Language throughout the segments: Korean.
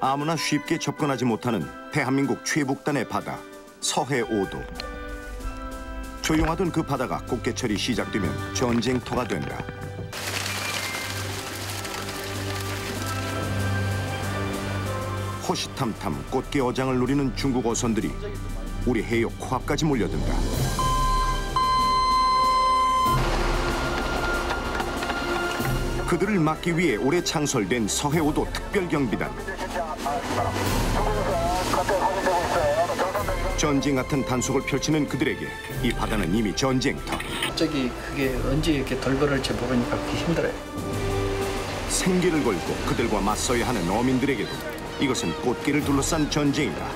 아무나 쉽게 접근하지 못하는 대한민국 최북단의 바다, 서해 5도. 조용하던 그 바다가 꽃게철이 시작되면 전쟁터가 된다. 호시탐탐 꽃게 어장을 노리는 중국 어선들이 우리 해역 코앞까지 몰려든다. 그들을 막기 위해 올해 창설된 서해 5도 특별경비단. 전쟁 같은 단속을 펼치는 그들에게 이 바다는 이미 전쟁터. 갑자기 그게 언제 이렇게 덜벌을지 모르니까 그게 힘들어요. 생계를 걸고 그들과 맞서야 하는 어민들에게도 이것은 꽃게를 둘러싼 전쟁이다.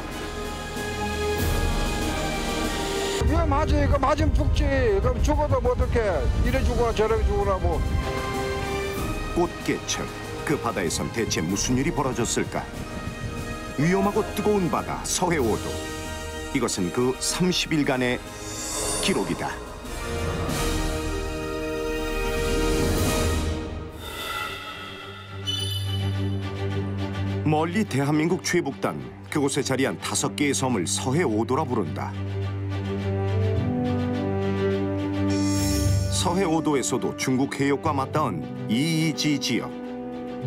위험하지. 그 맞으면 죽지. 그럼 죽어도 뭐 어떡해. 이래 죽어라 저래 죽어라 뭐. 꽃게철, 그 바다에선 대체 무슨 일이 벌어졌을까? 위험하고 뜨거운 바다 서해 5도. 이것은 그 30일간의 기록이다. 멀리 대한민국 최북단, 그곳에 자리한 5개의 섬을 서해 5도라 부른다. 서해 5도에서도 중국 해역과 맞닿은 이이지 지역.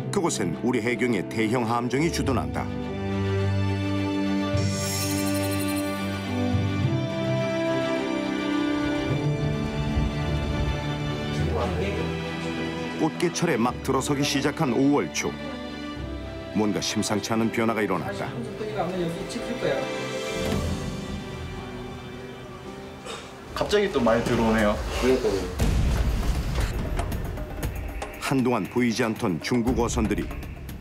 그곳엔 우리 해경의 대형 함정이 주둔한다. 꽃게철에 막 들어서기 시작한 5월 초. 뭔가 심상치 않은 변화가 일어났다. 갑자기 또 많이 들어오네요. 한동안 보이지 않던 중국 어선들이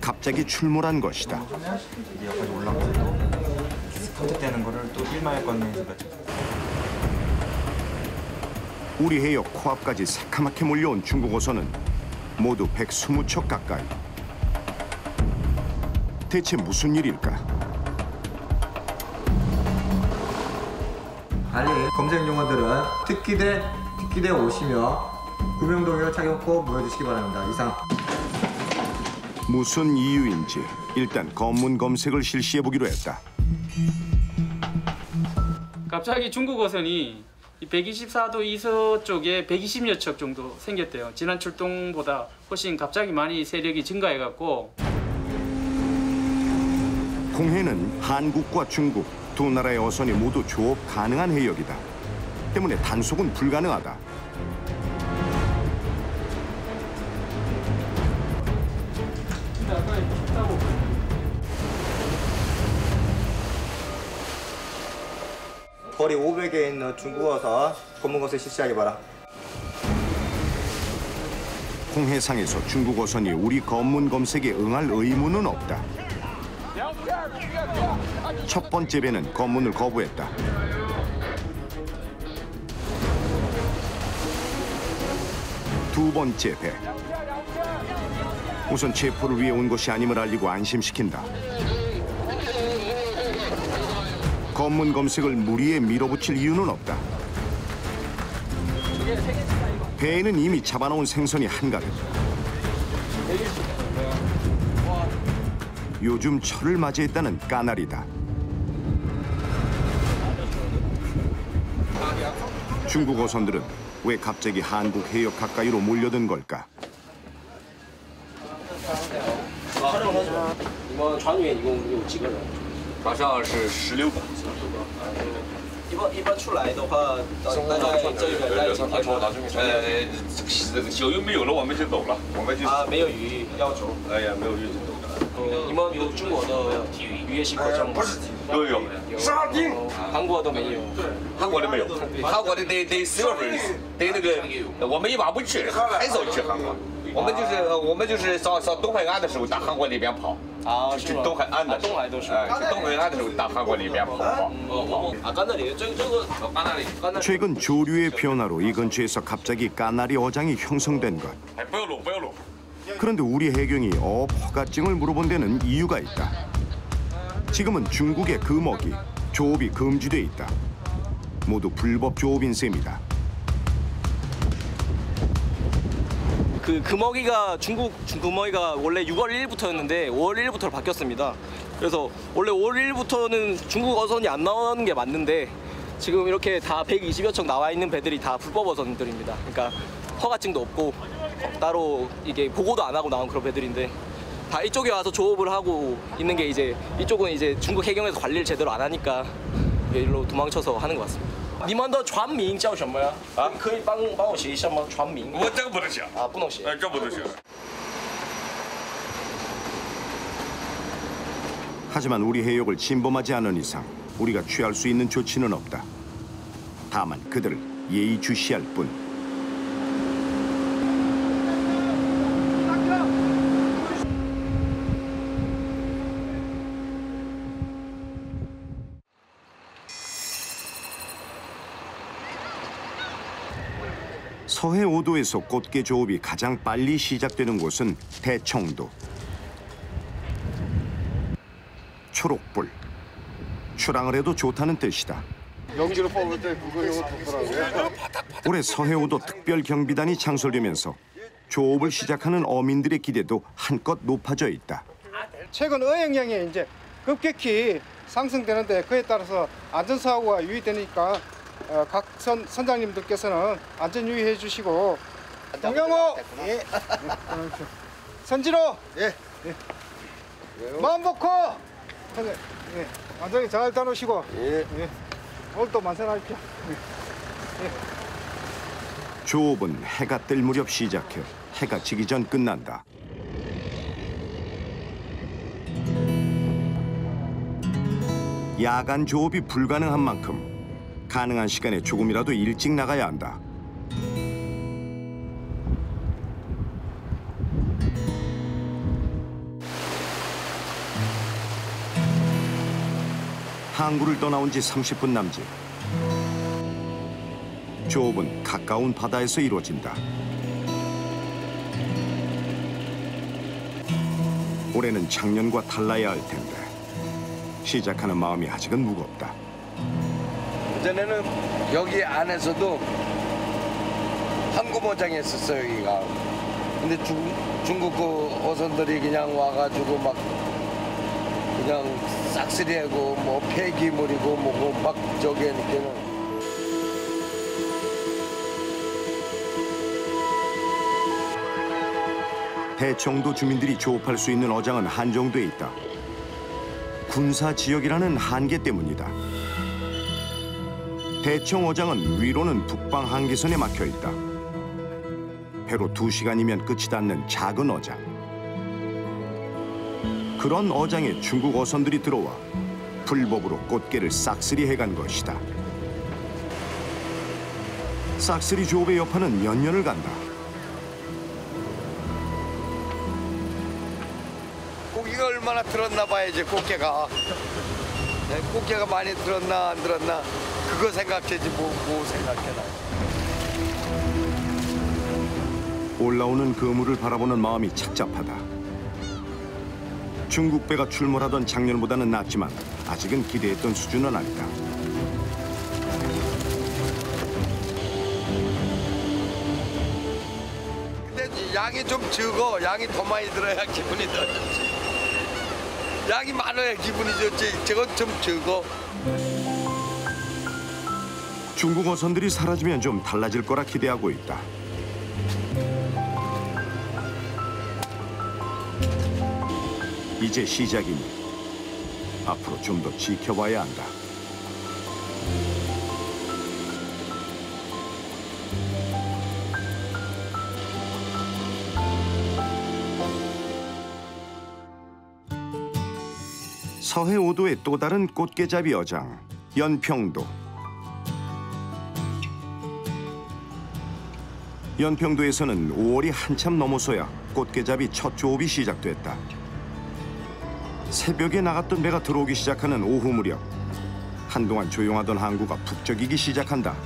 갑자기 출몰한 것이다. 여기까지 올라가서 선택되는 거를 또 1마일 건너에서 우리 해역 코앞까지 새카맣게 몰려온 중국 어선은 모두 120척 가까이. 대체 무슨 일일까? 빨리 검색 용어들은 특기대 오시며 구명동의를 착용코 보여주시기 바랍니다. 이상. 무슨 이유인지 일단 검문 검색을 실시해보기로 했다. 갑자기 중국 어선이 124도 이서 쪽에 120여 척 정도 생겼대요. 지난 출동보다 훨씬 갑자기 많이 세력이 증가해갖고. 공해는 한국과 중국 두 나라의 어선이 모두 조업 가능한 해역이다. 때문에 단속은 불가능하다. 거리 500에 있는 중국 어선 검문 검색 실시하기 바라. 공해상에서 중국 어선이 우리 검문 검색에 응할 의무는 없다. 첫 번째 배는 검문을 거부했다. 두 번째 배. 우선 체포를 위해 온 것이 아님을 알리고 안심시킨다. 검문 검색을 무리에 밀어붙일 이유는 없다. 배에는 이미 잡아놓은 생선이 한가득. 요즘 철을 맞이했다는 까나리다. 중국 어선들은 왜 갑자기 한국 해역 가까이로 몰려든 걸까? 你们船员一共有几个人？好像是16个。一般出来的话，大概这个要几天吗？小鱼没有了，我们就走了。我们就没有鱼要走。哎呀，没有鱼就走了。你们有中国的渔业系国家吗？不是，都有。沙丁。韩国都没有。韩国的没有，韩国的得10月份，得那个我们一般不去，很少去韩国。我们就是上东海岸的时候打韩国那边跑。啊，去东海岸的，东海都是。去东海岸的时候打韩国那边跑。까나리这个까나리。 최근 조류의 변화로 이 근처에서 갑자기 까나리 어장이 형성된 것. 그런데 우리 해경이 어업 허가증을 물어본 데는 이유가 있다. 지금은 중국의 금어기, 조업이 금지돼 있다. 모두 불법 조업인 셈이다. 그 금어기가 중국 금어기가 원래 6월 1일부터였는데 5월 1일부터로 바뀌었습니다. 그래서 원래 5월 1일부터는 중국 어선이 안 나오는 게 맞는데 지금 이렇게 다 120여 척 나와 있는 배들이 다 불법 어선들입니다. 그러니까 허가증도 없고 따로 이게 보고도 안 하고 나온 그런 배들인데 다 이쪽에 와서 조업을 하고 있는 게 이제 이쪽은 이제 중국 해경에서 관리를 제대로 안 하니까 일로 도망쳐서 하는 것 같습니다. 你们的船名叫什么呀？啊，可以帮我写一下吗？船名？我这个不能写，啊，不能写。这不能写。 하지만 우리 해역을 침범하지 않은 이상 우리가 취할 수 있는 조치는 없다. 다만 그들을 예의주시할 뿐. 서해 5도에서 꽃게 조업이 가장 빨리 시작되는 곳은 대청도. 초록불. 출항을 해도 좋다는 뜻이다. 영지로 뽑을 때 그거 이거 좋더라고요. 올해 서해 5도 특별 경비단이 창설되면서 조업을 시작하는 어민들의 기대도 한껏 높아져 있다. 최근 어획량이 이제 급격히 상승되는데 그에 따라서 안전사고가 유의되니까 각 선장님들께서는 안전 유의해 주시고 동영호 예. 선진호 예. 마음 놓고 예. 안전히 잘 다놓으시고 예. 오늘도 만세하십시오. 조업은 해가 뜰 무렵 시작해 해가 지기 전 끝난다. 야간 조업이 불가능한 만큼 가능한 시간에 조금이라도 일찍 나가야 한다. 항구를 떠나온 지 30분 남짓. 조업은 가까운 바다에서 이루어진다. 올해는 작년과 달라야 할 텐데 시작하는 마음이 아직은 무겁다. 예전에는 여기 안에서도 항구모장이 있었어요, 여기가. 근데 중국 그 어선들이 그냥 와가지고 막 그냥 싹쓸이하고 뭐 폐기물이고 뭐고 막 저기 하니까는. 대청도 주민들이 조업할 수 있는 어장은 한정돼 있다. 군사 지역이라는 한계 때문이다. 대청 어장은 위로는 북방 한계선에 막혀 있다. 배로 2시간이면 끝이 닿는 작은 어장. 그런 어장에 중국 어선들이 들어와 불법으로 꽃게를 싹쓸이 해간 것이다. 싹쓸이 조업의 여파는 몇 년을 간다. 고기가 얼마나 들었나 봐야지, 꽃게가. 네, 꽃게가 많이 들었나 안 들었나 그거 생각해지 뭐 생각해나. 올라오는 그물을 바라보는 마음이 착잡하다. 중국 배가 출몰하던 작년보다는 낫지만 아직은 기대했던 수준은 아니다. 근데 양이 좀 적어. 양이 더 많이 들어야 기분이 더 좋지. 양이 많아야 기분이 좋지. 저건 좀 적어. 중국 어선들이 사라지면 좀 달라질 거라 기대하고 있다. 이제 시작이니 앞으로 좀 더 지켜봐야 한다. 서해 5도의 또 다른 꽃게잡이 어장, 연평도. 연평도에서는 5월이 한참 넘어서야 꽃게잡이 첫 조업이 시작됐다. 새벽에 나갔던 배가 들어오기 시작하는 오후 무렵, 한동안 조용하던 항구가 북적이기 시작한다.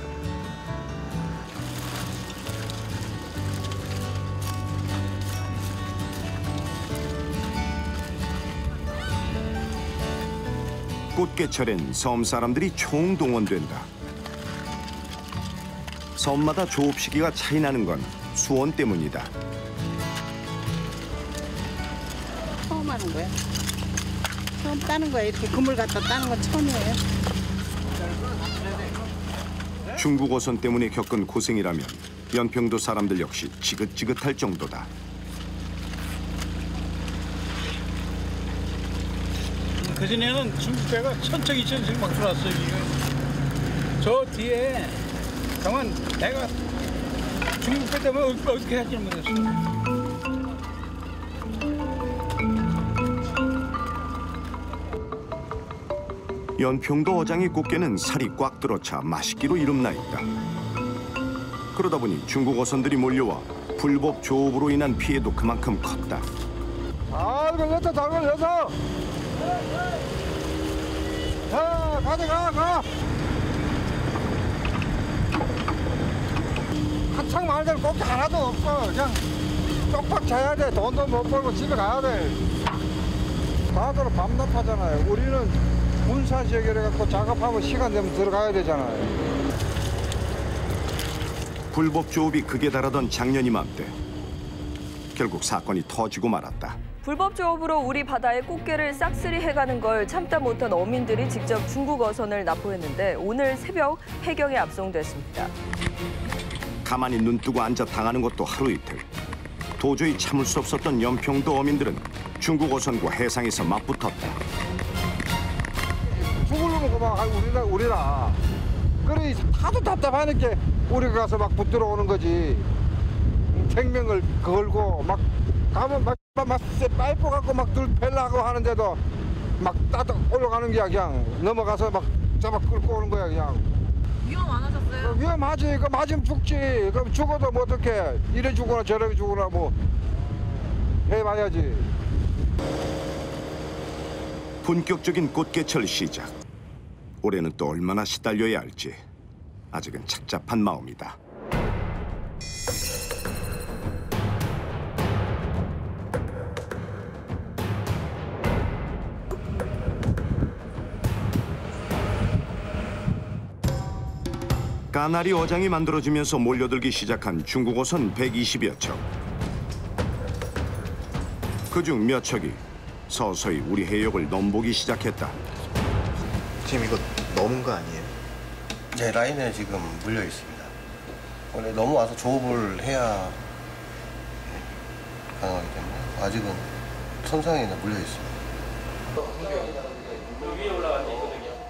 꽃게철엔 섬 사람들이 총동원된다. 섬마다 조업 시기가 차이 나는 건 수온 때문이다. 처음 하는 거야. 처음 따는 거야. 이렇게 그물 갖다 따는 건 처음이에요. 중국 어선 때문에 겪은 고생이라면 연평도 사람들 역시 지긋지긋할 정도다. 그전에는 중국 배가 천척 이천척 막 들어왔어요. 저 뒤에 가만 배가 중국 배 때문에 어떻게 할지 모르겠어요. 연평도 어장의 꽃게는 살이 꽉 들어차 맛있기로 이름나 있다. 그러다 보니 중국 어선들이 몰려와 불법 조업으로 인한 피해도 그만큼 컸다. 아, 걸렸다, 잘 걸렸어. 자, 가져가. 한창 말들 꽃게 하나도 없어. 그냥 쪽박 자야 돼. 돈도 못 벌고 집에 가야 돼. 다들 밤낮하잖아요. 우리는 군사 지역이라 갖고 작업하고 시간 되면 들어가야 되잖아요. 불법 조업이 극에 달하던 작년 이맘때 결국 사건이 터지고 말았다. 불법 조업으로 우리 바다에 꽃게를 싹쓸이 해가는 걸 참다 못한 어민들이 직접 중국 어선을 납포했는데 오늘 새벽 해경에 압송됐습니다. 가만히 눈 뜨고 앉아 당하는 것도 하루 이틀. 도저히 참을 수 없었던 연평도 어민들은 중국 어선과 해상에서 맞붙었다. 죽으려면 그만 우리라. 그래 하도 답답하니까 우리가 가서 막 붙들어 오는 거지. 생명을 걸고 막 가면 막 파이프 갖고 막 들펠라고 하는데도 막 따뜻 올라가는 게 그냥 넘어가서 막 잡아 끌고 오는 거야 그냥. 위험 안 하셨어요? 위험하지. 그 맞으면 죽지. 그럼 죽어도 뭐 어떡해. 이래 죽거나 저래 죽거나 뭐 해봐야지. 본격적인 꽃게철 시작. 올해는 또 얼마나 시달려야 할지 아직은 착잡한 마음이다. 까나리 어장이 만들어지면서 몰려들기 시작한 중국 어선 120여 척. 그중 몇 척이 서서히 우리 해역을 넘보기 시작했다. 지금 이거 넘은 거 아니에요? 네, 라인에 지금 물려 있습니다. 원래 넘어와서 조업을 해야 가능하기 때문에 아직은 선상에는 물려 있습니다.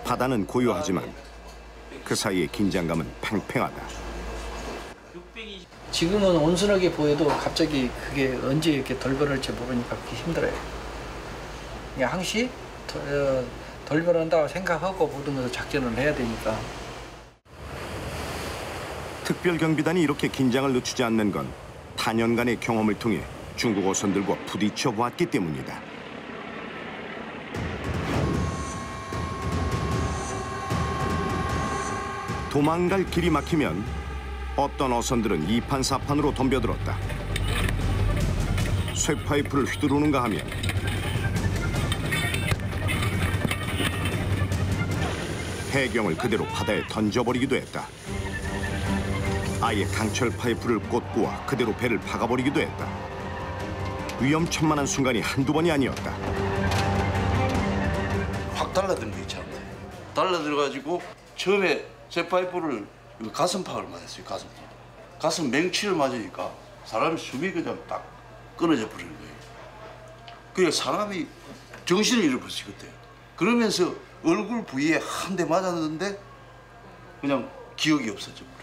바다는 고요하지만 그 사이의 긴장감은 팽팽하다. 지금은 온순하게 보여도 갑자기 그게 언제 이렇게 덜벌할지 모르니까 그게 힘들어요. 그냥 항시 덜벌한다고 생각하고 모든 것을 작전을 해야 되니까. 특별경비단이 이렇게 긴장을 늦추지 않는 건 단연간의 경험을 통해 중국 어선들과 부딪혀 보았기 때문이다. 도망갈 길이 막히면 어떤 어선들은 2판 4판으로 덤벼들었다. 쇠파이프를 휘두르는가 하면 해경을 그대로 바다에 던져버리기도 했다. 아예 강철 파이프를 꽂고와 그대로 배를 박아버리기도 했다. 위험천만한 순간이 한두 번이 아니었다. 확 달라든 거 있잖아요. 달라들어가지고 처음에 쇠 파이프를 가슴팍을 맞았어요. 가슴 맹치를 맞으니까 사람의 숨이 그냥 딱 끊어져 버리는 거예요. 그래 사람이 정신을 잃어버렸어요 그때. 그러면서 얼굴 부위에 한 대 맞았는데 그냥 기억이 없어져 버려요.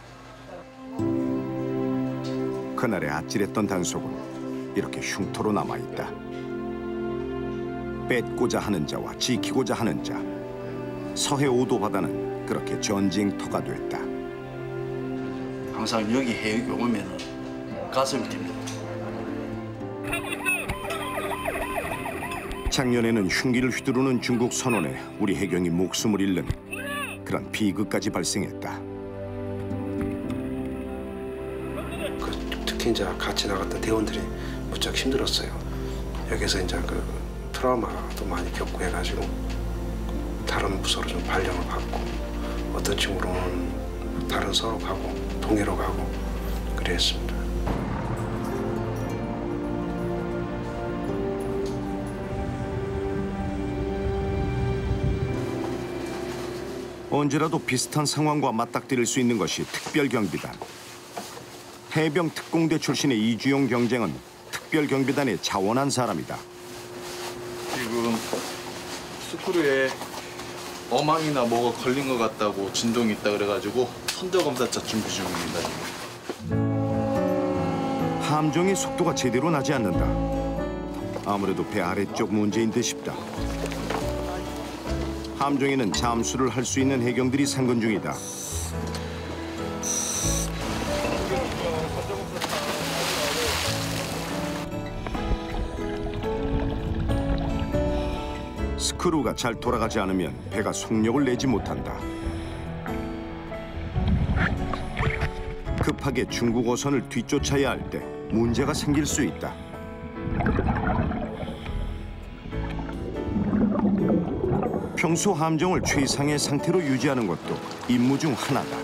그날의 아찔했던 단속은 이렇게 흉터로 남아있다. 뺏고자 하는 자와 지키고자 하는 자. 서해 오도 바다는 그렇게 전쟁터가 됐다. 항상 여기 해역에 오면은 가슴이 뜁니다. 작년에는 흉기를 휘두르는 중국 선원에 우리 해경이 목숨을 잃는 그런 비극까지 발생했다. 특히 이제 같이 나갔던 대원들이 무척 힘들었어요. 여기서 이제 그 트라우마도 많이 겪고 해가지고 다른 부서로 좀 발령을 받고 어떤 친구로는 다른 서로 가고 동해로 가고 그랬습니다. 언제라도 비슷한 상황과 맞닥뜨릴 수 있는 것이 특별경비단. 해병 특공대 출신의 이주용 경장은 특별경비단의 자원한 사람이다. 지금 스크류에 어망이나 뭐가 걸린 것 같다고 진동이 있다 그래가지고 선저검사차 준비 중입니다. 함정의 속도가 제대로 나지 않는다. 아무래도 배 아래쪽 문제인 듯 싶다. 함정에는 잠수를 할 수 있는 해경들이 상근 중이다. 스크루가 잘 돌아가지 않으면 배가 속력을 내지 못한다. 급하게 중국 어선을 뒤쫓아야 할 때 문제가 생길 수 있다. 평소 함정을 최상의 상태로 유지하는 것도 임무 중 하나다.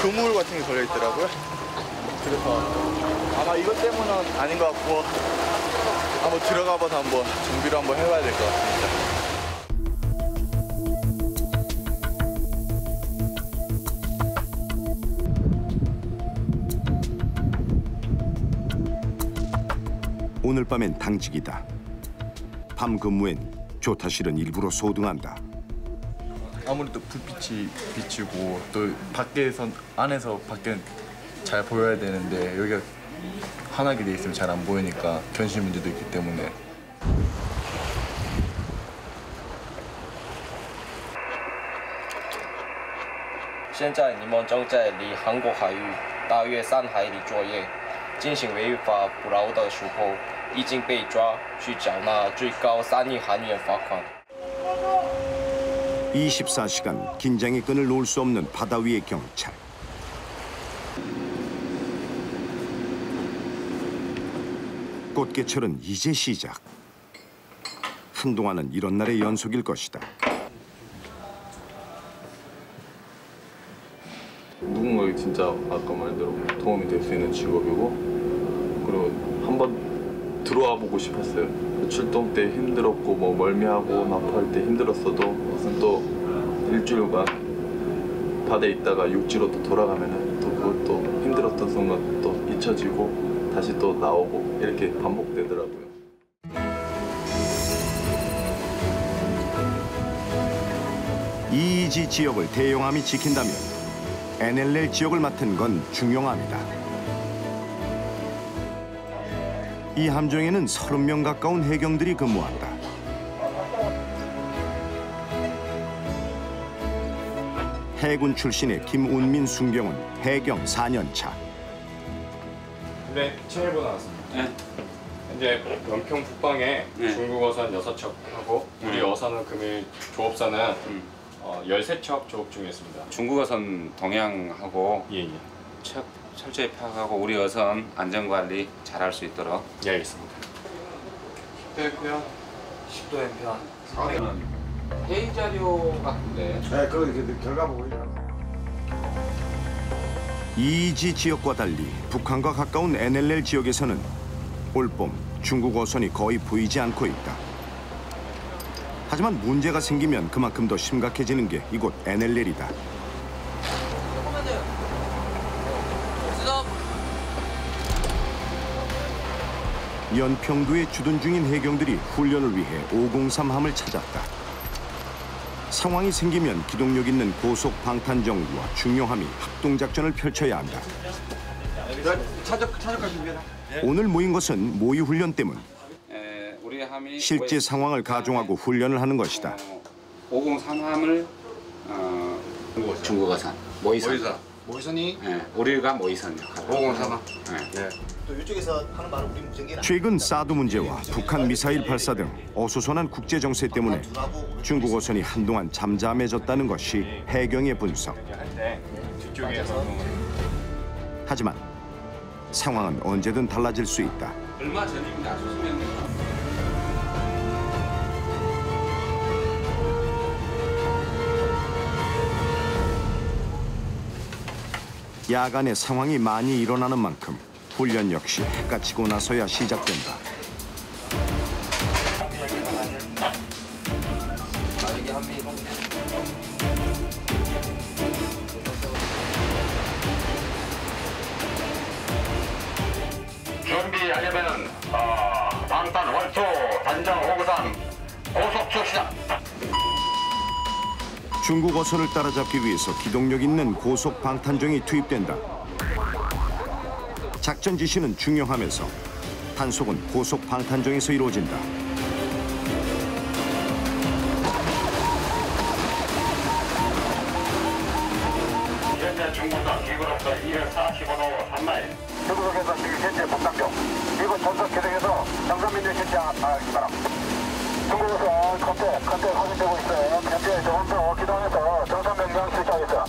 그물 같은 게 걸려 있더라고요. 그래서 아마 이것 때문은 아닌 것 같고 한번 들어가봐서 한번 정비를 한번 해봐야 될 것 같습니다. 오늘 밤엔 당직이다. 밤 근무엔 조타실은 일부러 소등한다. 아무래도 불빛이 비치고 또 밖에선 안에서 밖에는 잘 보여야 되는데 여기가 환하게 돼 있으면 잘 안 보이니까 견실 문제도 있기 때문에. 现在你们正在离韩国海域大约3海里作业，进行违法捕捞的时候，已经被抓去缴纳最高3亿韩元罚款。 24시간 긴장의 끈을 놓을 수 없는 바다 위의 경찰. 꽃게철은 이제 시작. 한동안은 이런 날의 연속일 것이다. 누군가에게 진짜 아까 말대로 도움이 될 수 있는 직업이고 그리고 한번 들어와 보고 싶었어요. 출동 때 힘들었고 뭐 멀미하고 납포할 때 힘들었어도 무슨 또 일주일간 바다에 있다가 육지로 또 돌아가면은 또 그것도 힘들었던 순간 또 잊혀지고 다시 또 나오고 이렇게 반복되더라고요. 이이지 지역을 대용함이 지킨다면 NLL 지역을 맡은 건 중용함이다. 이 함정에는 30명 가까운 해경들이 근무한다. 해군 출신의 김운민 순경은 해경 4년 차. 네, 친일보 나왔습니다. 네. 현재 연평 북방에 중국 어선 6척하고 우리 어선은 금일 조업사는 13척 조업 중에 있습니다. 중국 어선 동향하고 철저히 파악하고 우리 어선 안전관리 잘할 수 있도록. 예, 알겠습니다. 10도의 10도의 편. 4회는 회의 자료 같은데. 네, 그 결과 보고 있잖아. 이이지 지역과 달리 북한과 가까운 NLL 지역에서는 올봄 중국 어선이 거의 보이지 않고 있다. 하지만 문제가 생기면 그만큼 더 심각해지는 게 이곳 NLL이다. 연평도에 주둔 중인 해경들이 훈련을 위해 503함을 찾았다. 상황이 생기면 기동력 있는 고속 방탄정구와 중용함이 합동작전을 펼쳐야 한다. 차적할 준비해라. 오늘 모인 것은 모의 훈련 때문. 우리 함이 실제 상황을 가중하고 훈련을 하는 것이다. 503함을 중국 어선 모의선. 모의선이? 네, 우리가 모의선 역할. 503함. 네. 또 이쪽에서 하는 말은 우리 무전기는 최근 사드 문제와 북한 미사일 발사 등 어수선한 국제 정세 때문에 중국 어선이 한동안 잠잠해졌다는 것이 해경의 분석. 하지만 상황은 언제든 달라질 수 있다. 얼마 전입니다. 조심해야 됩니다. 야간에 상황이 많이 일어나는 만큼 훈련 역시 해가 지고 나서야 시작된다. 유지하려면 방탄 월초 단정 오구산 고속 출시다. 중국 어선을 따라잡기 위해서 기동력 있는 고속 방탄정이 투입된다. 작전 지시는 중요하면서 단속은 고속 방탄정에서 이루어진다. 현재 중국과 기구로서 245도 3마일. 중국에서 지금 현재 북단경, 미국 전속 계획에서 정상민들 실시하기 바랍니다. 중국에서 컨택 확인되고 있어요. 현재 조금더 기동해서 정상 명령 실시하겠습니다.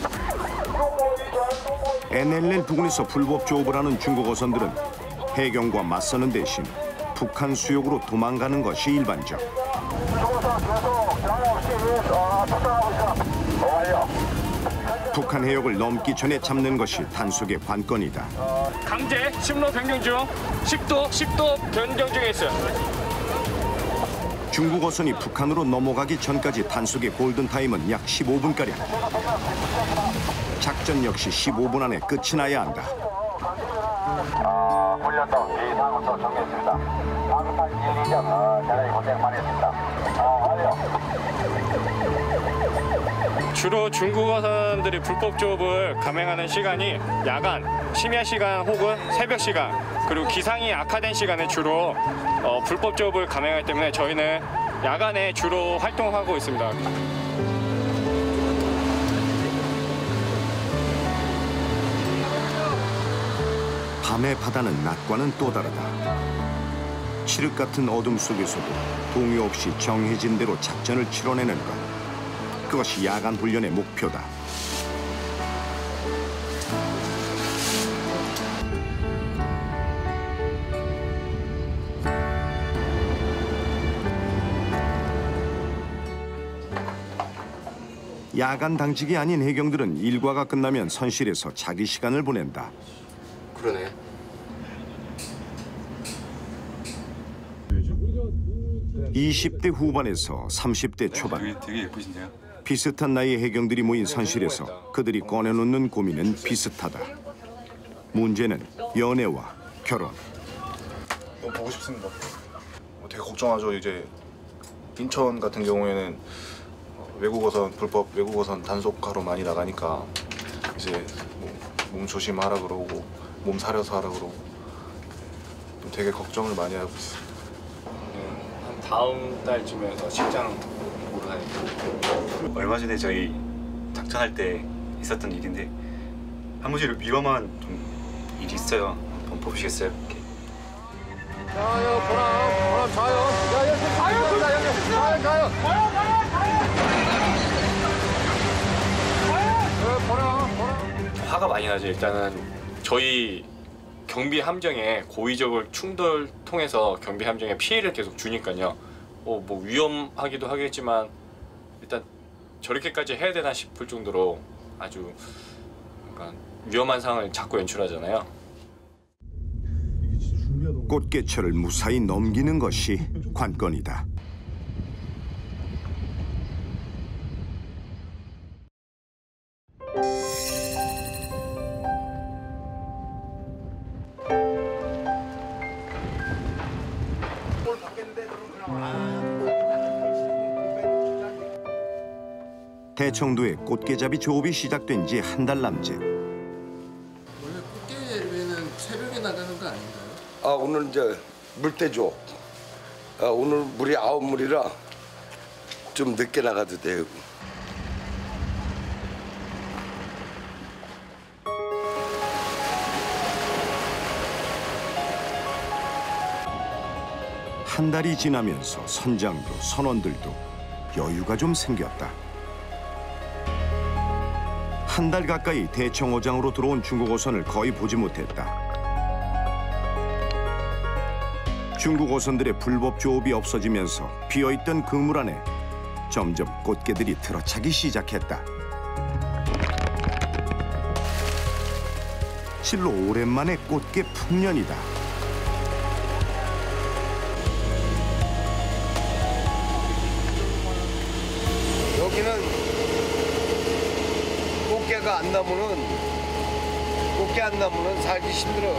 NLL 부근에서 불법 조업을 하는 중국 어선들은 해경과 맞서는 대신 북한 수역으로 도망가는 것이 일반적. 북한 해역을 넘기 전에 잡는 것이 단속의 관건이다. 강제 심로 변경 중 10도 변경 중에 있어요. 중국 어선이 북한으로 넘어가기 전까지 단속의 골든타임은 약 15분가량. 작전 역시 15분 안에 끝이 나야 한다. 훈련도 비상으로 정리했습니다. 방탄 1, 2전 대단히 고생 많이 했습니다. 완료. 주로 중국 어선들이 불법 조업을 감행하는 시간이 야간, 심야 시간 혹은 새벽 시간, 그리고 기상이 악화된 시간에 주로 불법 조업을 감행하기 때문에 저희는 야간에 주로 활동하고 있습니다. 밤의 바다는 낮과는 또 다르다. 칠흑 같은 어둠 속에서도 동요 없이 정해진 대로 작전을 치러내는 것. 그것이 야간 훈련의 목표다. 야간 당직이 아닌 해경들은 일과가 끝나면 선실에서 자기 시간을 보낸다. 그러네. (20대) 후반에서 (30대) 초반. 되게 예쁘신데요? 비슷한 나이의 해경들이 모인 선실에서 그들이 꺼내놓는 고민은 비슷하다. 문제는 연애와 결혼. 너무 보고 싶습니다. 되게 걱정하죠. 이제 인천 같은 경우에는 외국어선 불법 외국어선 단속하러 많이 나가니까 이제 몸 조심하라 그러고 몸 사려서 하라 그러고 좀 되게 걱정을 많이 하고 있어요. 한 다음 달쯤에 직장 보러 다니고. 얼마 전에 저희 작전할 때 있었던 일인데 한 번씩 위험한 좀 일이 있어요. 한번 보시겠어요? 이렇게. 자요 보람 자요. 야 여기 자요 자요. 화가 많이 나죠. 일단은 저희 경비 함정에 고의적으로 충돌 통해서 경비 함정에 피해를 계속 주니까요. 뭐 위험하기도 하겠지만 일단 저렇게까지 해야 되나 싶을 정도로 아주 약간 위험한 상황을 자꾸 연출하잖아요. 꽃게철을 무사히 넘기는 것이 관건이다. 대청도에 꽃게잡이 조업이 시작된 지 한 달 남짓. 원래 꽃게잡이는 새벽에 나가는 거 아닌가요? 아 오늘 이제 물때죠. 오늘 물이 9물이라 좀 늦게 나가도 돼요. 한 달이 지나면서 선장도 선원들도 여유가 좀 생겼다. 한 달 가까이 대청호장으로 들어온 중국 어선을 거의 보지 못했다. 중국 어선들의 불법 조업이 없어지면서 비어있던 그물 안에 점점 꽃게들이 들어차기 시작했다. 실로 오랜만에 꽃게 풍년이다. 여기는 꽃게 안 나무는 살기 힘들어.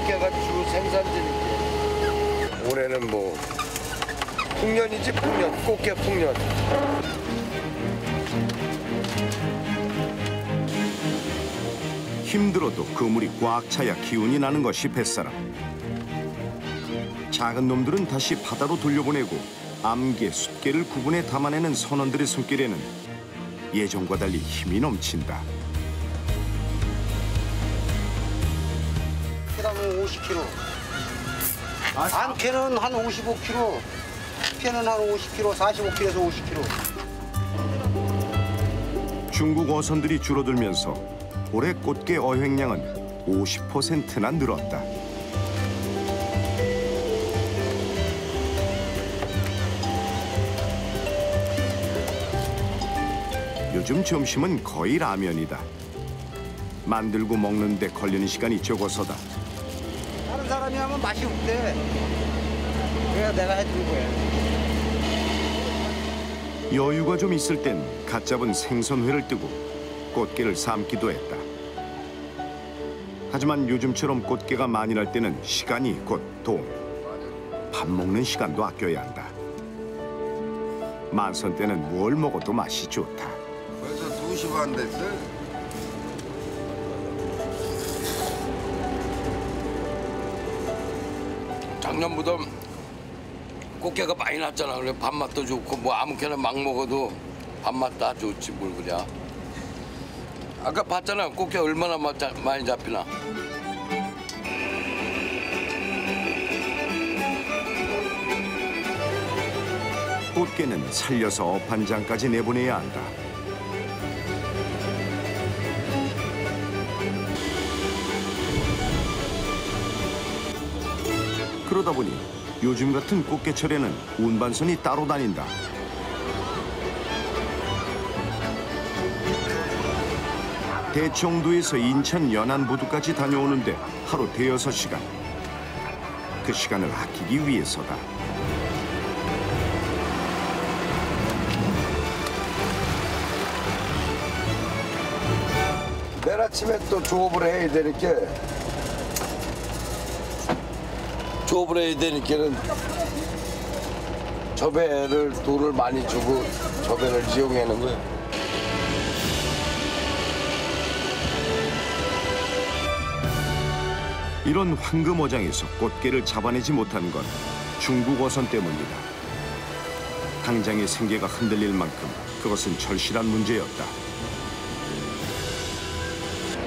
꽃게가 주 생산지니까 올해는 뭐 풍년이지 풍년, 꽃게 풍년. 힘들어도 그물이 꽉 차야 기운이 나는 것이 뱃사람. 작은 놈들은 다시 바다로 돌려보내고 암개, 숫개를 구분해 담아내는 선원들의 손길에는 예전과 달리 힘이 넘친다. 캐는 50kg, 안캐는 한 55kg, 캐는 한 50kg, 45kg에서 50kg. 중국 어선들이 줄어들면서 올해 꽃게 어획량은 50%나 늘었다. 요즘 점심은 거의 라면이다. 만들고 먹는데 걸리는 시간이 적어서다. 다른 사람이 하면 맛이 없대. 그래서 내가 해준 거야. 여유가 좀 있을 땐 갓 잡은 생선회를 뜨고 꽃게를 삶기도 했다. 하지만 요즘처럼 꽃게가 많이 날 때는 시간이 곧 돈. 밥 먹는 시간도 아껴야 한다. 만선 때는 뭘 먹어도 맛이 좋다. 벌써 2시 반 됐어. 작년보다 꽃게가 많이 났잖아. 그래 밥맛도 좋고 뭐 아무렇게나 막 먹어도 밥맛 다 좋지 뭘 그래. 아까 봤잖아. 꽃게 얼마나 많이 잡히나. 꽃게는 살려서 업한장까지 내보내야 한다. 그러다 보니 요즘 같은 꽃게철에는 운반선이 따로 다닌다. 대청도에서 인천 연안부두까지 다녀오는데 하루 대여섯 시간. 그 시간을 아끼기 위해서다. 내일 아침에 또 조업을 해야 되니까 저 배를 돈을 많이 주고 저 배를 이용하는 거예요. 이런 황금어장에서 꽃게를 잡아내지 못한 건 중국 어선 때문이다. 당장의 생계가 흔들릴 만큼 그것은 절실한 문제였다.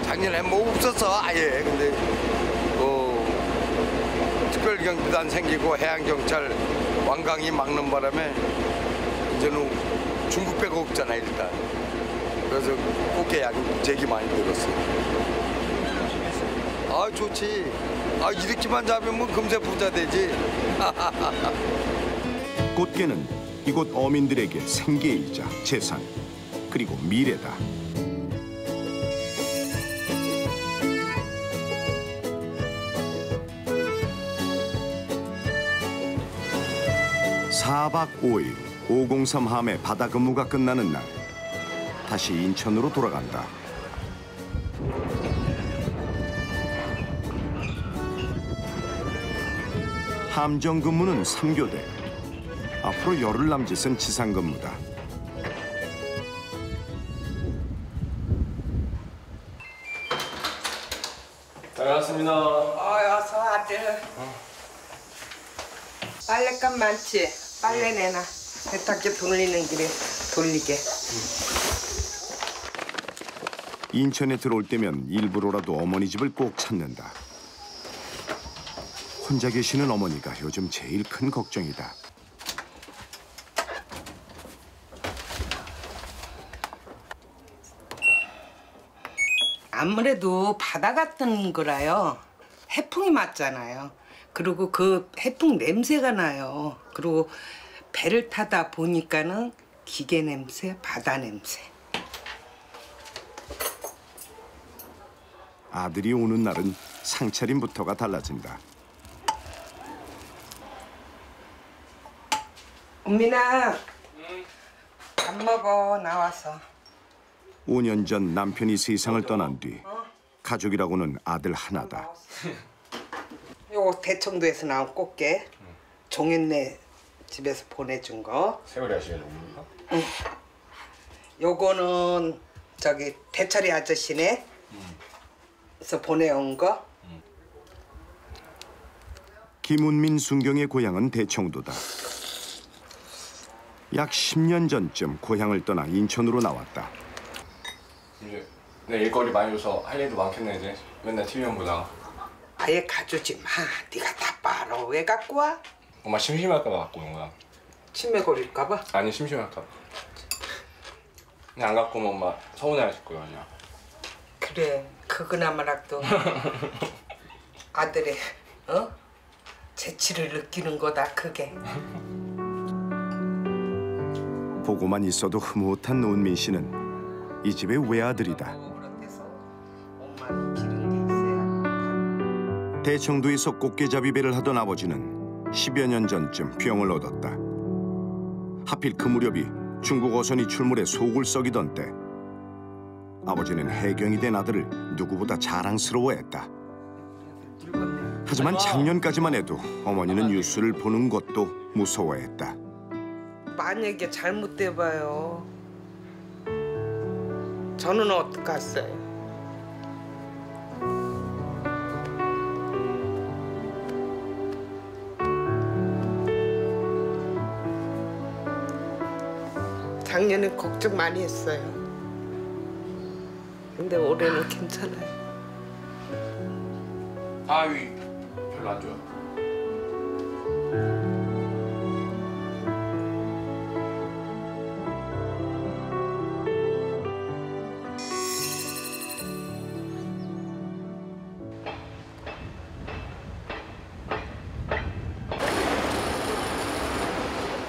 작년에 뭐 없었어 아예. 근데 특별경비단 생기고 해양경찰 완강히 막는 바람에 이제는 중국 배가 없잖아 일단. 그래서 꽃게 양이 되게 많이 늘었어요. 아 좋지. 아 이렇게만 잡으면 금세 부자 되지. 꽃게는 이곳 어민들에게 생계이자 재산, 그리고 미래다. (4박 5일) 503 함의 바다 근무가 끝나는 날, 다시 인천으로 돌아간다. 함정 근무는 3교대. 앞으로 열흘 남짓은 지상 근무다. 반갑습니다. 어서 아들. 빨랫감 많지? 빨래 내놔. 세탁기 돌리는 길에 돌리게. 인천에 들어올 때면 일부러라도 어머니 집을 꼭 찾는다. 혼자 계시는 어머니가 요즘 제일 큰 걱정이다. 아무래도 바다 같은 거라요. 해풍이 맞잖아요. 그리고 그 해풍 냄새가 나요. 그리고 배를 타다 보니까는 기계 냄새, 바다 냄새. 아들이 오는 날은 상차림부터가 달라진다. 은민아, 밥 먹어 나와서. 5년 전 남편이 세상을 떠난 뒤 가족이라고는 아들 하나다. 요거 대청도에서 나온 꽃게. 종현네 집에서 보내준 거. 세월이 하시는 겁니까? 응. 요거는 저기 대철이 아저씨네. 그래서 보내온 거. 김운민 순경의 고향은 대청도다. 약 10년 전쯤 고향을 떠나 인천으로 나왔다. 이제 내 일거리 많이 줘서 할 일도 많겠네 이제. 맨날 TV만 보다가. 아예 가져오지 마. 네가 다 빨아. 왜 갖고 와? 엄마 심심할까 봐 갖고 온 거야. 치매 걸릴까 봐? 아니 심심할까 봐. 그냥 안 갖고 오면 엄마 서운해하실 거야 그냥. 그래. 그거나마라도 아들의 재치를 느끼는 거다 그게. 보고만 있어도 흐뭇한 운민 씨는 이 집의 외아들이다. 대청도에서 꽃게잡이배를 하던 아버지는 10여 년 전쯤 병을 얻었다. 하필 그 무렵이 중국 어선이 출몰해 속을 썩이던 때 아버지는 해경이 된 아들을 누구보다 자랑스러워했다. 하지만 작년까지만 해도 어머니는 뉴스를 보는 것도 무서워했다. 만약에 잘못돼봐요. 저는 어떡하겠어요? 작년에 걱정 많이 했어요. 근데 올해는 괜찮아요. 아위 별로 안 좋아.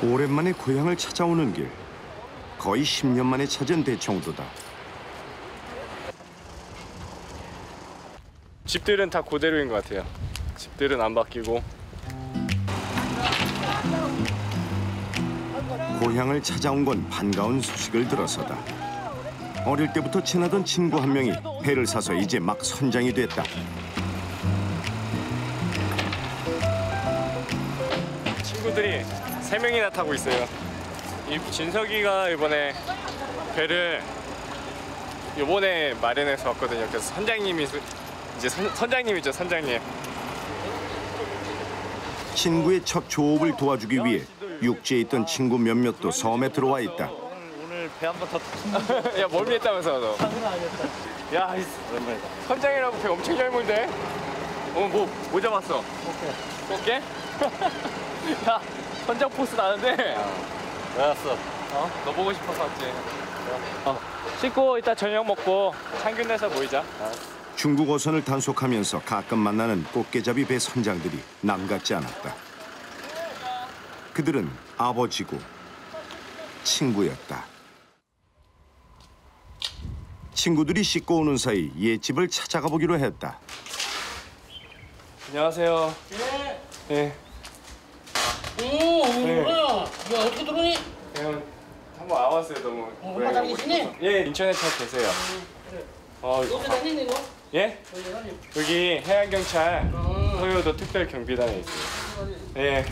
오랜만에 고향을 찾아오는 길. 거의 10년 만에 찾은 대청도다. 집들은 다 그대로인 것 같아요. 집들은 안 바뀌고. 고향을 찾아온 건 반가운 소식을 들어서다. 어릴 때부터 친하던 친구 한 명이 배를 사서 이제 막 선장이 됐다. 친구들이 3명이나 타고 있어요. 이 진석이가 이번에 배를 이번에 마련해서 왔거든요. 그래서 선장님이 이제 선장님이죠, 선장님. 친구의 첫 조업을 도와주기 위해 육지에 있던 친구 몇몇도 섬에 들어와 있다. 오늘 배 한 번 더. 야, 멀미했다면서 너. 야, 선장이라고 배 엄청 얇은데. 뭐 잡았어? 꽃게. 야, 선장 포스 나는데. 왜 왔어? 너 보고 싶어서 왔지. 씻고 이따 저녁 먹고 창균에서 모이자. 중국 어선을 단속하면서 가끔 만나는 꽃게잡이 배 선장들이 남 같지 않았다. 그들은 아버지고 친구였다. 친구들이 씻고 오는 사이 옛집을 찾아가 보기로 했다. 안녕하세요. 네. 뭐야? 야, 어떻게 들어오니? 그냥 한번 와봤어요. 너무. 엄마 잘 계시니? 예, 인천에 잘 계세요. 그래. 이거 어디 다니니 너? 예? 여기 해양경찰 서효도 특별경비단에 있어요. 예.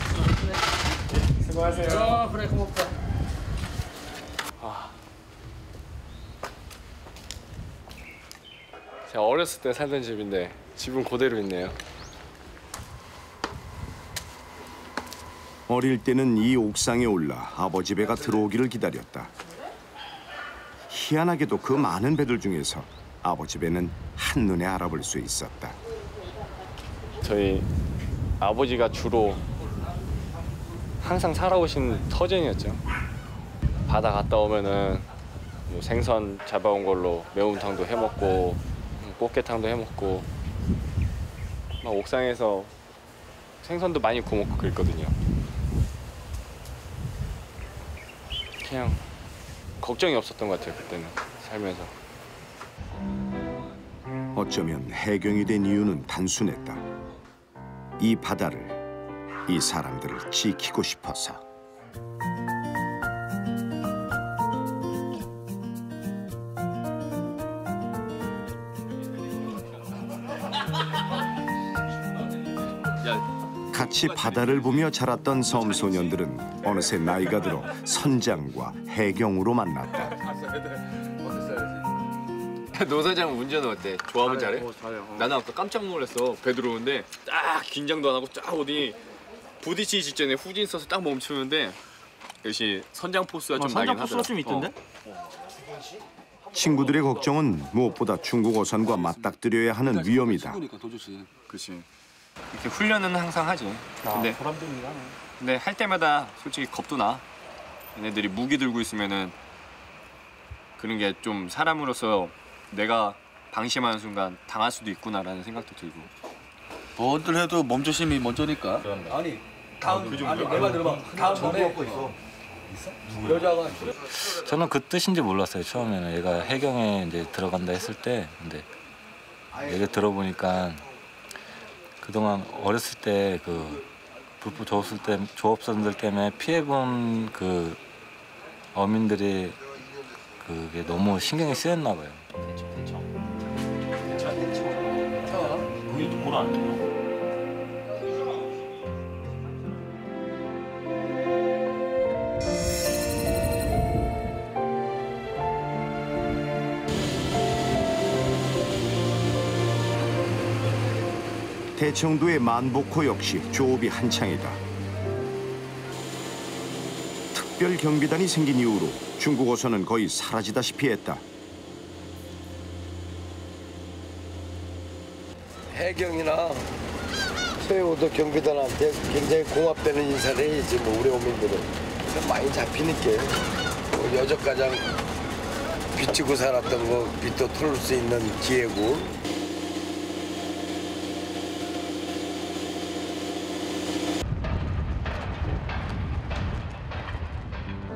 수고하세요. 그래, 고맙다. 제가 어렸을 때 살던 집인데 집은 그대로 있네요. 어릴 때는 이 옥상에 올라 아버지 배가 들어오기를 기다렸다. 희한하게도 그 많은 배들 중에서 아버지 배는 한눈에 알아볼 수 있었다. 저희 아버지가 주로 항상 살아오신 터전이었죠. 바다 갔다 오면은 뭐 생선 잡아온 걸로 매운탕도 해먹고 꽃게탕도 해먹고 막 옥상에서 생선도 많이 구워먹고 그랬거든요. 그냥 걱정이 없었던 것 같아요, 그때는 살면서. 어쩌면 해경이 된 이유는 단순했다. 이 바다를, 이 사람들을 지키고 싶어서. 같이 바다를 보며 자랐던 섬 소년들은 어느새 나이가 들어 선장과 해경으로 만났다. 노 사장 운전은 어때? 좋아하면 잘해? 잘해요. 나는 아까 깜짝 놀랐어. 배 들어오는데 딱 긴장도 안 하고 쫙 어디 부딪히기 직전에 후진 써서 딱 멈추는데 역시 선장 포스가 좀 나긴 하더라. 선장 포스가 좀 있던데? 친구들의 걱정은 무엇보다 중국 어선과 맞닥뜨려야 하는 위험이다. 그렇지. 이렇게 훈련은 항상 하지. 근데 할 때마다 솔직히 겁도 나. 얘네들이 무기 들고 있으면은 그런 게 좀 사람으로서 내가 방심하는 순간 당할 수도 있구나라는 생각도 들고. 뭐들 해도 몸조심이 먼저니까. 아니 내 말 들어봐. 다음번에 여자가 저는 그 뜻인지 몰랐어요. 처음에는 얘가 해경에 이제 들어간다 했을 때, 근데 얘기 들어보니까 그동안 어렸을 때 그 불법 조업선들 때문에 피해본 그 어민들이 그게 너무 신경이 쓰였나 봐요. 우리도 뭘 안 해요? 대청도의 만복호 역시 조업이 한창이다. 특별 경비단이 생긴 이후로 중국 어선은 거의 사라지다시피 했다. 해경이나 서해오도 경비단한테 굉장히 공합되는 인사를 해야지 뭐 우리 어민들은 많이 잡히니까 뭐 여적가장 빚지고 살았던 거 빚도 털을 수 있는 기회고.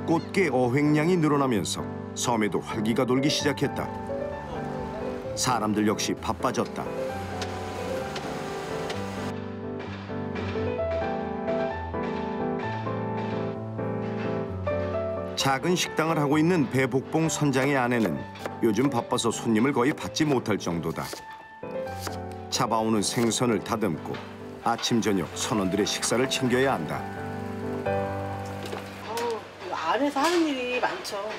꽃게 어획량이 늘어나면서 섬에도 활기가 돌기 시작했다. 사람들 역시 바빠졌다. 작은 식당을 하고 있는 배복봉 선장의 아내는 요즘 바빠서 손님을 거의 받지 못할 정도다. 잡아오는 생선을 다듬고 아침 저녁 선원들의 식사를 챙겨야 한다. 안에서 하는 일이 많죠.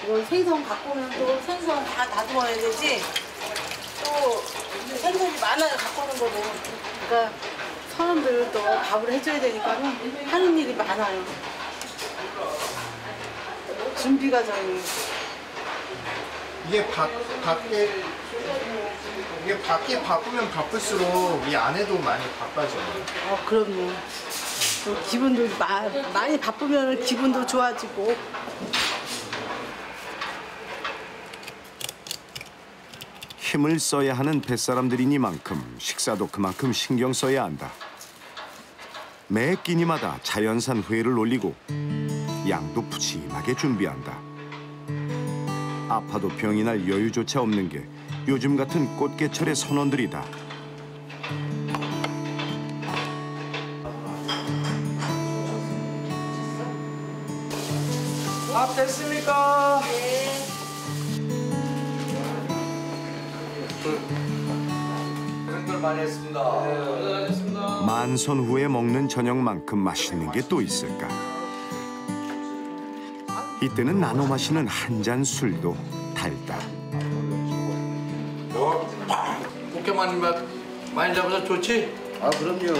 이거 생선 갖고 오면 또 생선 다 다듬어야 되지. 또 생선이 많아요, 갖고 오는 거도. 그러니까 선원들 또 밥을 해줘야 되니까 하는 일이 많아요. 준비 과정이. 이게 밖에 바쁘면 바쁠수록 이 안에도 많이 바빠져요. 그럼요. 또 기분도 많이 바쁘면 기분도 좋아지고. 힘을 써야 하는 뱃사람들이니만큼 식사도 그만큼 신경 써야 한다. 매 끼니마다 자연산 회를 올리고 양도 푸짐하게 준비한다. 아파도 병이 날 여유조차 없는 게 요즘 같은 꽃게철의 선원들이다. 밥 됐습니까? 네. 고생들 많이 했습니다. 고생하셨습니다. 만선 후에 먹는 저녁만큼 맛있는 게 또 있을까? 이때는 나눠 마시는 한 잔 술도 달다. 꽃게만 많이 잡아서 좋지? 아 그럼요.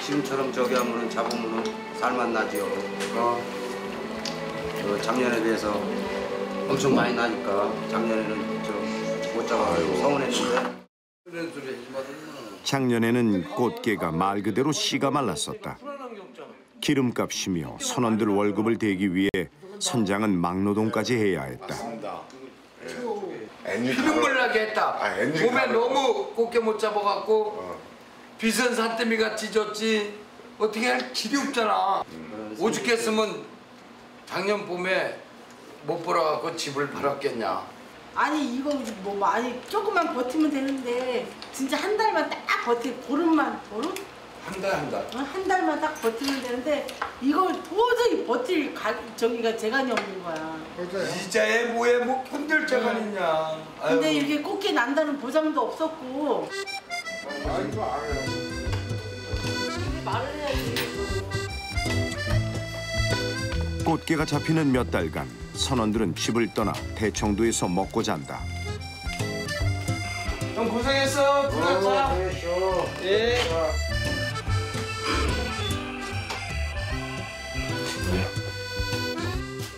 지금처럼 저기 하면은 잡으면은 살만 나지요. 작년에 비해서 엄청 많이 나니까 작년에는 좀 못 잡아가지고 서운했는데. 작년에는 꽃게가 말 그대로 씨가 말랐었다. 기름값이며 선원들 월급을 대기 위해 선장은 막노동까지 해야 했다. 피눈물 나게 했다. 몸에 너무 꽃게 못 잡아갖고 비선 산더미가 찢었지. 어떻게 할 길이 없잖아. 오죽했으면 작년 봄에 못 벌어갖고 집을 팔았겠냐. 아니 이거 뭐 많이 조금만 버티면 되는데 진짜 한 달만 딱 보름만 보름? 한 달. 한 달만 딱 버티면 되는데 이거 도저히 버틸 저기가 재간이 없는 거야. 이자에 뭐에 뭐 견딜 재간 있냐. 근데 이게 꽃게 난다는 보장도 없었고 말을 해야지. 꽃게가 잡히는 몇 달간 선원들은 집을 떠나 대청도에서 먹고 잔다. 형 고생했어. 부럽다. 예.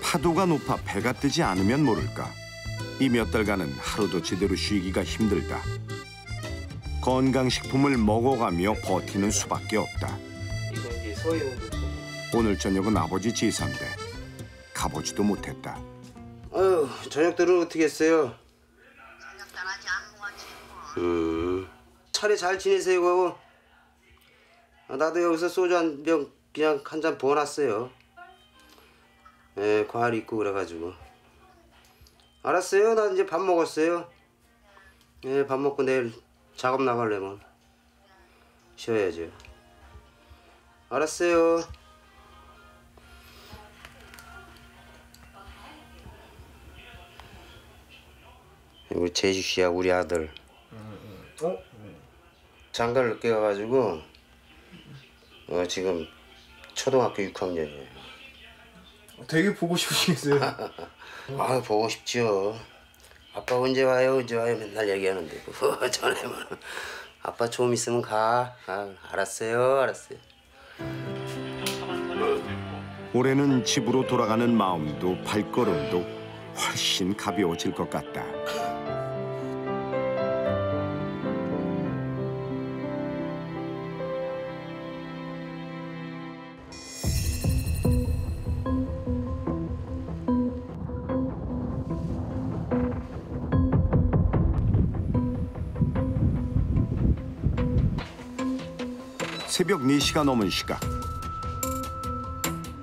파도가 높아 배가 뜨지 않으면 모를까. 이 몇 달간은 하루도 제대로 쉬기가 힘들다. 건강식품을 먹어가며 버티는 수밖에 없다. 오늘 저녁은 아버지 제사인데 가보지도 못했다. 아유, 저녁들은 어떻게 했어요? 차례 잘 지내세요, 그거. 나도 여기서 소주 한 병 그냥 한 잔 부어놨어요. 예, 과일 있고 그래가지고. 알았어요, 나 이제 밥 먹었어요. 예, 밥 먹고 내일 작업 나가려면 쉬어야죠. 알았어요. 우리 재주 씨야, 우리 아들. 장가를 늦게 가가지고 지금 초등학교 6학년이에요. 되게 보고 싶으시겠어요? 아, 보고 싶죠. 아빠 언제 와요, 언제 와요 맨날 얘기하는데 전에만 아빠 좀 있으면 가. 아, 알았어요, 알았어요. 올해는 집으로 돌아가는 마음도 발걸음도 훨씬 가벼워질 것 같다. 새벽 4시가 넘은 시각.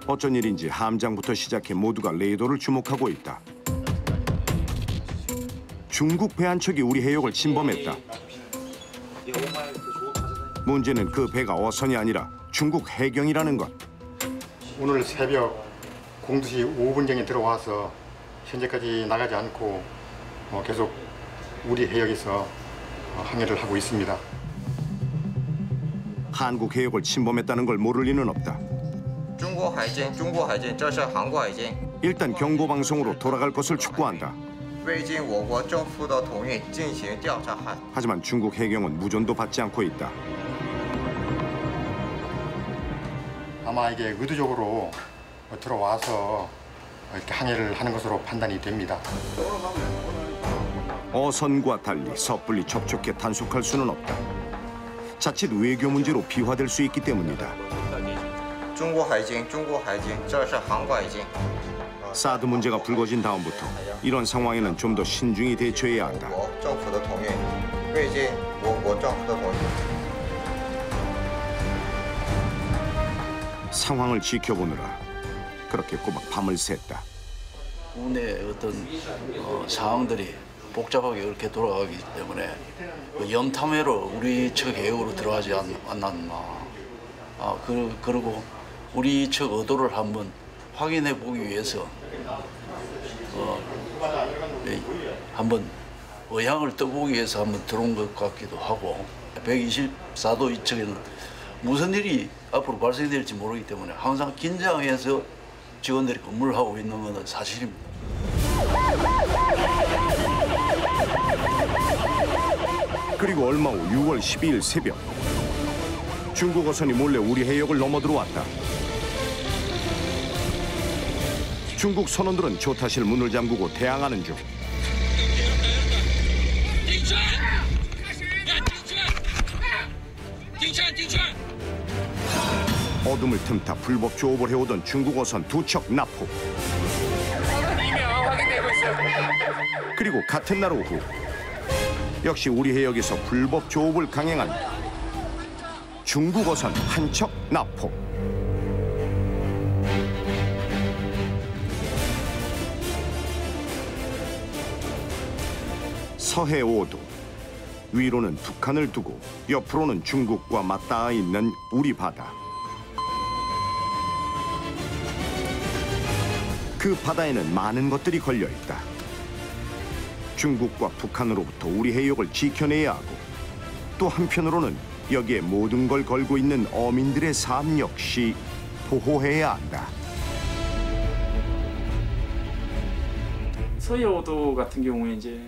어쩐 일인지 함장부터 시작해 모두가 레이더를 주목하고 있다. 중국 배 한 척이 우리 해역을 침범했다. 문제는 그 배가 어선이 아니라 중국 해경이라는 것. 오늘 새벽 02시 5분경에 들어와서 현재까지 나가지 않고 계속 우리 해역에서 항해를 하고 있습니다. 한국 해역을 침범했다는 걸 모를 리는 없다. 일단 경고 방송으로 돌아갈 것을 촉구한다. 하지만 중국 해경은 무전도 받지 않고 있다. 아마 이게 의도적으로 들어와서 이렇게 항해를 하는 것으로 판단이 됩니다. 어선과 달리 섣불리 접촉해 단속할 수는 없다. 자칫 외교 문제로 비화될 수 있기 때문이다. 사드 문제가 불거진 다음부터 이런 상황에는 좀 더 신중히 대처해야 한다. 상황을 지켜보느라 그렇게 꼬박 밤을 샜다. 국내 어떤 상황들이 복잡하게 이렇게 돌아가기 때문에 염탐회로 우리 측 해역으로 들어가지 않았나. 그리고 우리 측 의도를 한번 확인해 보기 위해서 한번 의향을 떠보기 위해서 한번 들어온 것 같기도 하고 124도 이쪽에는 무슨 일이 앞으로 발생될지 모르기 때문에 항상 긴장해서 직원들이 근무를 하고 있는 것은 사실입니다. 그리고 얼마 후 6월 12일 새벽 중국 어선이 몰래 우리 해역을 넘어 들어왔다. 중국 선원들은 조타실 문을 잠그고 대항하는 중. 어둠을 틈타 불법 조업을 해오던 중국 어선 2척 납포. 그리고 같은 날 오후 역시 우리 해역에서 불법 조업을 강행한 중국 어선 한 척 납포. 서해 5도, 위로는 북한을 두고 옆으로는 중국과 맞닿아 있는 우리 바다. 그 바다에는 많은 것들이 걸려 있다. 중국과 북한으로부터 우리 해역을 지켜내야 하고 또 한편으로는 여기에 모든 걸 걸고 있는 어민들의 삶 역시 보호해야 한다. 서해오도 같은 경우에 이제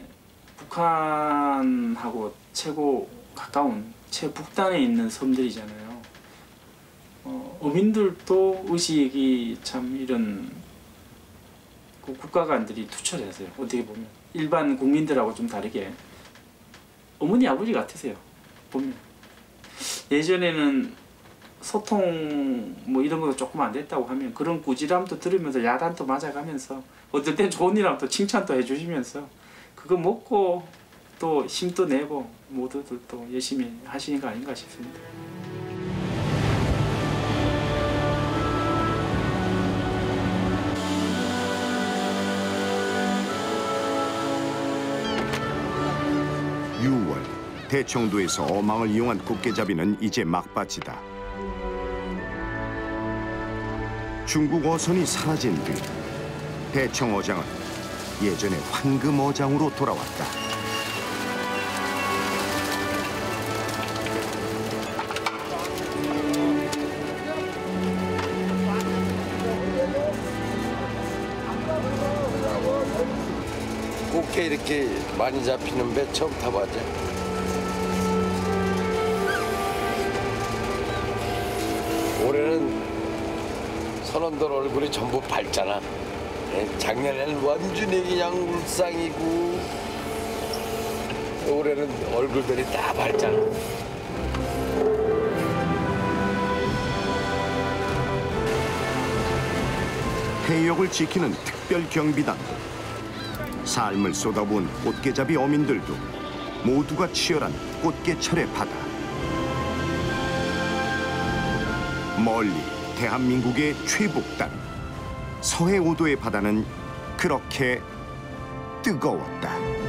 북한하고 최고 가까운 최북단에 있는 섬들이잖아요. 어민들도 의식이 참 이런 국가 간들이 투철해서요. 어떻게 보면 일반 국민들하고 좀 다르게 어머니 아버지 같으세요. 보면 예전에는 소통 뭐 이런 것도 조금 안 됐다고 하면 그런 꾸지람도 들으면서 야단도 맞아가면서 어떨 땐 좋은 일 하면 또 칭찬도 해주시면서 그거 먹고 또 힘도 내고 모두들 또 열심히 하시는 거 아닌가 싶습니다. 대청도에서 어망을 이용한 꽃게잡이는 이제 막바지다. 중국 어선이 사라진 뒤 대청 어장은 예전의 황금 어장으로 돌아왔다. 꽃게 이렇게 많이 잡히는 배 처음 타봤죠. 올해는 선원들 얼굴이 전부 밝잖아. 작년에는 완전히 그냥 울상이고 올해는 얼굴들이 다 밝잖아. 해역을 지키는 특별 경비단도, 삶을 쏟아부은 꽃게잡이 어민들도 모두가 치열한 꽃게철의 바다. 멀리 대한민국의 최북단 서해오도의 바다는 그렇게 뜨거웠다.